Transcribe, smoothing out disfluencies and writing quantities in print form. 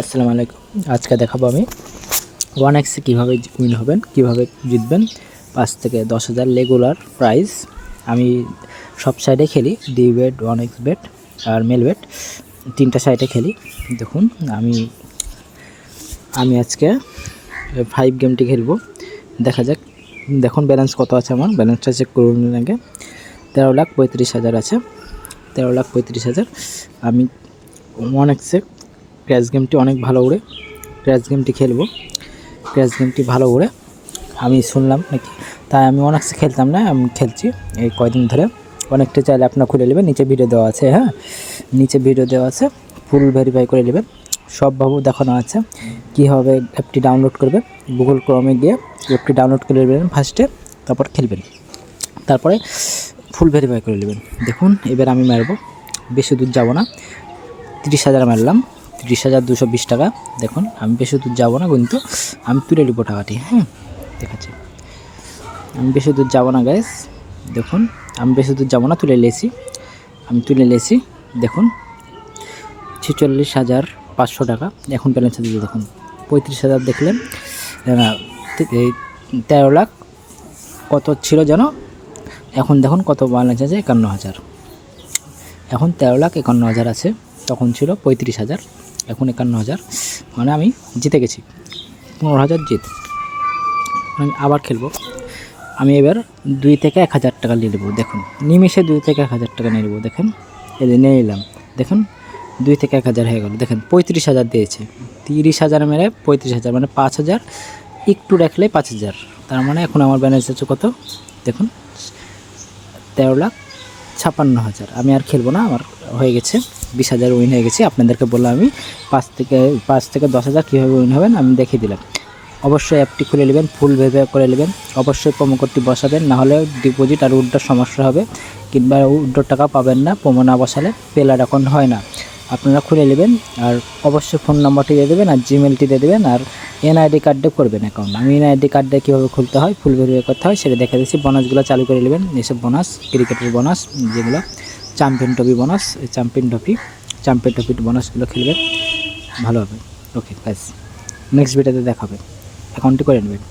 আসসালামু আলাইকুম। আজকে দেখাবো আমি 1x কীভাবে উইন হবেন, কীভাবে জিতবেন। 5 থেকে 10,000 রেগুলার প্রাইস। আমি সব সাইডে খেলি, ডি বেট, 1x বেট আর মেল বেট, 3টা সাইডে খেলি। দেখুন আমি আজকে 5 গেমটি খেলবো, দেখা যাক। দেখুন ব্যালেন্স কত আছে, আমার ব্যালেন্সটা চেক করুন। আগে 13,35,000 আছে, 13,35,000। আমি 1x ক্র্যাশ গেমটি অনেক ভালো উড়ে, ক্র্যাশ গেমটি খেলবো। ক্র্যাশ গেমটি ভালো উড়ে আমি শুনলাম নাকি, তাই আমি অনেক খেলতাম না, আমি খেলছি এই কয়দিন ধরে। অনেকটা চাইলে আপনার খুলে নেবেন, নিচে ভিডিও দেওয়া আছে। হ্যাঁ, নিচে ভিডিও দেওয়া আছে, ফুল ভেরিফাই করে নেবেন। সবভাবে দেখানো আছে কীভাবে অ্যাপটি ডাউনলোড করবেন। গুগল ক্রমে গিয়ে অ্যাপটি ডাউনলোড করে নেবেন ফার্স্টে, তারপর খেলবেন, তারপরে ফুল ভেরিফাই করে নেবেন। দেখুন এবার আমি মারবো, বেশি দূর যাব না। 30,000 মারলাম, 30,220 টাকা। দেখুন আমি বেশি দূর যাবো না, কিন্তু আমি তুলে নেবো টাকাটি। হ্যাঁ, দেখাচ্ছি, আমি বেশি দূর যাবো না গাইস। দেখুন আমি বেশি দূর যাবো না, তুলে লেছি। দেখুন 46,500 টাকা এখন ব্যালেন্স দিতে। দেখুন 35,000 দেখলেন, 13 লাখ কত ছিল যেন, এখন দেখুন কত ব্যালেন্স আছে, 51,000। এখন 13,51,000 আছে, তখন ছিল 35,000, এখন 51,000। মানে আমি জিতে গেছি, 15,000 জিত। আমি আবার খেলবো। আমি এবার 2 থেকে 1,000 টাকা নিয়ে নেবো। দেখুন নিমিষে 2 থেকে 1,000 টাকা নিয়ে নেবো। দেখেন এই যে নিয়ে নিলাম, দেখুন 2 থেকে 1,000 হয়ে গেল। দেখেন 35,000 দিয়েছে, 30,000 মেরে 35,000, মানে 5,000 একটু রাখলে 5,000। তার মানে এখন আমার ব্যালেন্স আছে কত, দেখুন 13,56,000। আমি আর খেলবো না, আমার হয়ে গেছে 20,000 উইন হয়ে গেছে। আপনাদেরকে বললাম আমি 5 থেকে 10,000 কীভাবে উইন হবেন আমি দেখিয়ে দিলাম। অবশ্যই অ্যাপটি খুলে নেবেন, ফুল ভেরিফাই করে নেবেন, অবশ্যই প্রোমো কোডটি বসাবেন, নাহলে ডিপোজিট আর উইথড্রর সমস্যা হবে, কিংবা উইথড্রর টাকা পাবেন না প্রোমো না বসালে, পেলার অ্যাকাউন্ট হয় না। আপনারা খুলে নেবেন, আর অবশ্যই ফোন নাম্বারটি দিয়ে দেবেন, আর জিমেলটি দিয়ে দেবেন, আর এনআইডি কার্ডে করবেন অ্যাকাউন্ট। আমি এনআইডি কার্ডে কীভাবে খুলতে হয়, ফুল ভেরিফাই করতে হয় সেটা দেখে দিচ্ছি। বোনাসগুলো চালু করে নেবেন, এসব বোনাস, ক্রিকেটের বোনাস যেগুলো, চ্যাম্পিয়ন ট্রফি বোনাস, চ্যাম্পিয়ন ট্রফির বোনাসগুলো খেলবেন, ভালো হবে। ওকে ব্যাস, নেক্সট ভিডিওতে দেখা হবে। অ্যাকাউন্টটি করে নেবেন।